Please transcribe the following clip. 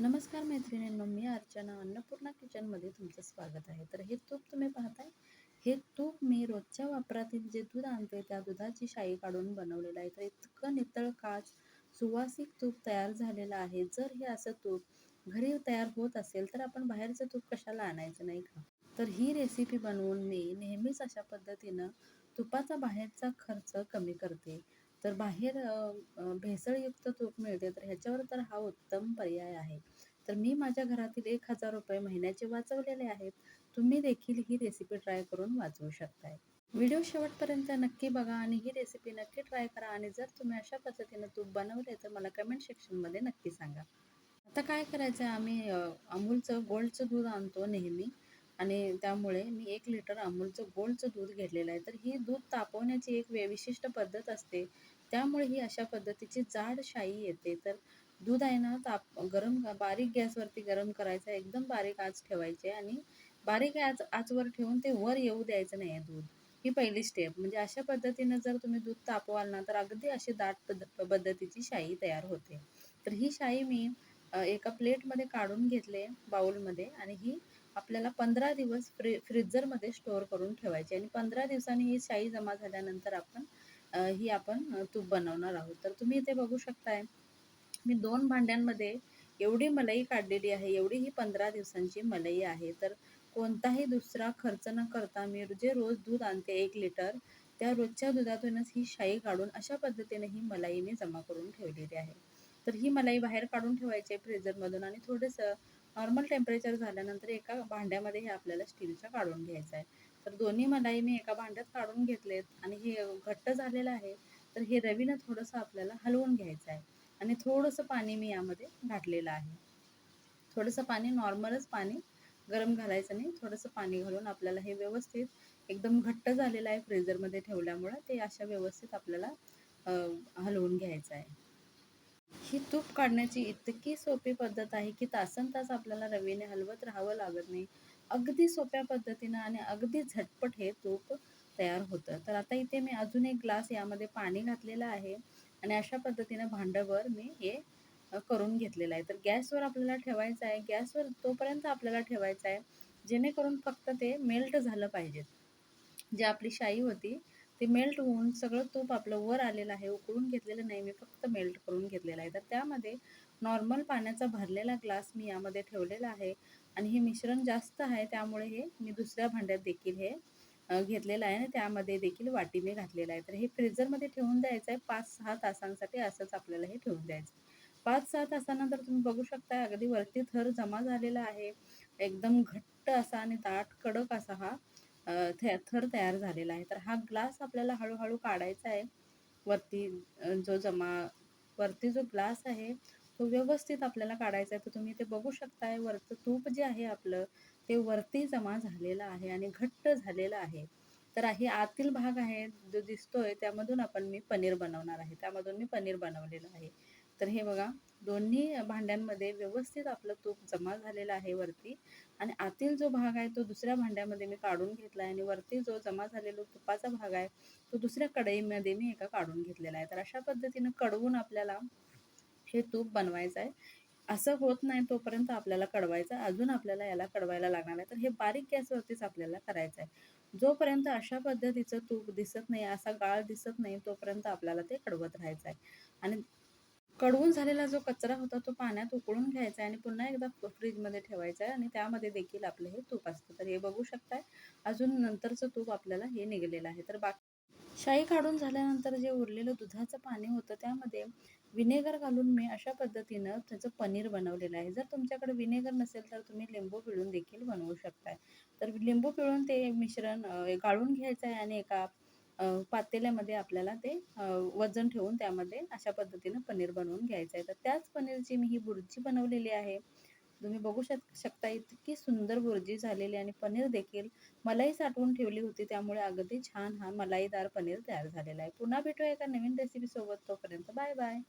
नमस्कार मैत्रिणींनो, मी अर्चना अन्नपूर्णा किचनमध्ये तुमचं स्वागत आहे. तर हे तूप तुम्ही पाहताय, हे तूप मी रोजच्या वापरातील जे दूध आणते त्या दुधाची शाई काढून बनवलेलं आहे. तर इतकं नितळ काच सुवासिक तूप तयार झालेलं आहे. जर हे असं तूप घरी तयार होत असेल तर आपण बाहेरचं तूप कशाला आणायचं, नाही का? तर ही रेसिपी बनवून मी नेहमीच अशा पद्धतीनं तुपाचा बाहेरचा खर्च कमी करते. तर बाहेर भेसळयुक्त तूप मिळते, तर ह्याच्यावर तर हा उत्तम पर्याय आहे. तर मी माझ्या घरातील ₹1000 महिन्याचे वाचवलेले आहेत. तुम्ही देखील ही रेसिपी ट्राय करून वाचवू शकताय. व्हिडिओ शेवटपर्यंत नक्की बघा आणि ही रेसिपी नक्की ट्राय करा आणि जर तुम्ही अशा पद्धतीनं तूप बनवले तर मला कमेंट सेक्शनमध्ये नक्की सांगा. आता काय करायचं आहे, आम्ही अमूलचं गोल्डचं दूध आणतो नेहमी आणि त्यामुळे मी 1 लिटर अमूलचं गोल्डचं दूध घेतलेलं आहे. तर ही दूध तापवण्याची एक विशिष्ट पद्धत असते. त्यामुळे ही अशा पद्धतीची जाड शाई येते. तर दूध आहे ना, बारीक गॅसवरती गरम करायचं, एकदम बारीक आच ठेवायची आणि बारीक आचवर ठेवून ते वर येऊ द्यायचं नाही आहे दूध. ही पहिली स्टेप. म्हणजे अशा पद्धतीनं जर तुम्ही दूध तापवाल ना, तर अगदी अशी दाट पद्धतीची शाई तयार होते. तर ही शाई मी एका प्लेटमध्ये काढून घेतले बाउलमध्ये आणि ही आपल्याला 15 दिवस फ्रीझरमध्ये स्टोअर करून ठेवायची आणि 15 दिवसांनी ही शाई जमा झाल्यानंतर आपण तूप बनवणार आहोत. तर तुम्ही इथे बघू शकताय, मी 2 भांड्यांमध्ये एवढी मलाई काढलेली आहे. एवढी ही 15 दिवसांची मलाई आहे. तर कोणताही दुसरा खर्च न करता मी जे रोज दूध आणते 1 लिटर, त्या रोजच्या दुधातूनच ही शाई काढून अशा पद्धतीने ही मलाई मी जमा करून ठेवलेली आहे. तर ही मलाई बाहेर काढून ठेवायची आहे फ्रीझरमधून आणि थोडंसं नॉर्मल टेम्परेचर झाल्यानंतर एका भांड्यामध्ये हे आपल्याला स्टीलच्या काढून घ्यायचं आहे. तर दोन्ही मलाई मी एका भांड्यात काढून घेतलेत आणि हे घट्ट झालेलं आहे. तर हे रवीनं थोडंसं आपल्याला हलवून घ्यायचं आहे आणि थोडंसं पाणी मी यामध्ये घातलेलं आहे. थोडंसं पाणी, नॉर्मलच पाणी, गरम घालायचं नाही. थोडंसं पाणी घालून आपल्याला हे व्यवस्थित एकदम घट्ट झालेलं आहे फ्रीझरमध्ये ठेवल्यामुळं, ते अशा व्यवस्थित आपल्याला हलवून घ्यायचं आहे. ही तूप काढण्याची इतकी सोपी पद्धत आहे, की तासनतास आपल्याला रवीने हलवत राहावं लागत नाही. अगदी सोप्या पद्धतीनं आणि अगदी झटपट हे तूप तयार होतं. तर आता इथे मी अजून एक ग्लास यामध्ये पाणी घातलेलं आहे आणि अशा पद्धतीनं भांडंभर मी हे करून घेतलेलं आहे. तर गॅसवर आपल्याला ठेवायचं आहे. गॅसवर तोपर्यंत आपल्याला ठेवायचं आहे, जेणेकरून फक्त ते मेल्ट झालं पाहिजे. जी आपली शाई होती, ती मेल्ट होऊन सगळं तूप आपलं वर आलेलं आहे. उकळून घेतलेलं नाही मी, फक्त मेल्ट करून घेतलेलं आहे. तर त्यामध्ये नॉर्मल पाण्याचा भरलेला ग्लास मी यामध्ये ठेवलेला आहे आणि हे मिश्रण जास्त आहे, त्यामुळे हे मी दुसऱ्या भांड्यात देखील हे घेतलेलं आहे आणि त्यामध्ये देखील वाटी मी घातलेलं आहे. तर हे फ्रीझरमध्ये ठेवून द्यायचं आहे 5-6 तासांसाठी, असंच आपल्याला हे ठेवून द्यायचं. 5-6 तासानंतर तुम्ही बघू शकता अगदी वरती थर जमा झालेला आहे. एकदम घट्ट असा आणि दाट कडक असा हा थर तयार झालेला आहे. तर हा ग्लास आपल्याला हळू-हळू काढायचा आहे. वरती अ, जो जमा वरती जो ग्लास आहे, तो व्यवस्थित आपल्याला काढायचा आहे. तर तुम्ही ते बघू शकताय, वरचं तूप जे आहे आपलं, ते वरती जमा झालेलं आहे आणि घट्ट झालेलं आहे. तर हे आतील भाग आहे, जो दिसतोय त्यामधून मी पनीर बनवणार आहे. त्यामधून मी पनीर बनवलेलं आहे. तर हे बघा, दोन्ही भांड्यांमध्ये व्यवस्थित आपलं तूप जमा झालेलं आहे वरती आणि आतील जो भाग आहे तो दुसऱ्या भांड्यामध्ये मी काढून घेतला आहे आणि वरती जो जमा झालेला तुपाचा भाग आहे, तो दुसऱ्या कढईमध्ये मी एका काढून घेतलेला आहे. तर अशा पद्धतीनं कडवून आपल्याला हे तूप बनवायचं आहे. असं होत नाही तोपर्यंत आपल्याला कडवायचं आहे. अजून आपल्याला याला कडवायला लागणार आहे. तर हे बारीक गॅसवरतीच आपल्याला करायचं आहे. जोपर्यंत अशा पद्धतीचं तूप दिसत नाही, असा गाळ दिसत नाही, तोपर्यंत आपल्याला ते कडवत राहायचं आहे. आणि कडवून झालेला जो कचरा होता तो पाण्यात उकळून घ्यायचा आहे आणि पुन्हा एकदा फ्रीजमध्ये ठेवायचा आहे आणि त्यामध्ये देखील आपलं हे तूप असतं. तर हे बघू शकताय, अजून नंतरचं तूप आपल्याला हे निघालेलं आहे. तर शाई काढून झाल्यानंतर जे उरलेलं दुधाचं पाणी होतं त्यामध्ये व्हिनेगर घालून मी अशा पद्धतीनं त्याचं पनीर बनवलेलं आहे. जर तुमच्याकडे व्हिनेगर नसेल तर तुम्ही लिंबू पिळून देखील बनवू शकताय. तर लिंबू पिळून ते मिश्रण गाळून घ्यायचं आहे आणि एका पातेल्यामध्ये आपल्याला ते वजन ठेवून त्यामध्ये अशा पद्धतीनं पनीर बनवून घ्यायचं आहे. तर त्याच पनीरची मी ही बुर्जी बनवलेली आहे. तुम्ही बघू शकता इतकी सुंदर बुर्जी झालेली आणि पनीर देखील मलाई साठवून ठेवली होती, त्यामुळे अगदी छान हा मलाईदार पनीर तयार झालेला आहे. पुन्हा भेटूया एका नवीन रेसिपीसोबत. तोपर्यंत बाय बाय.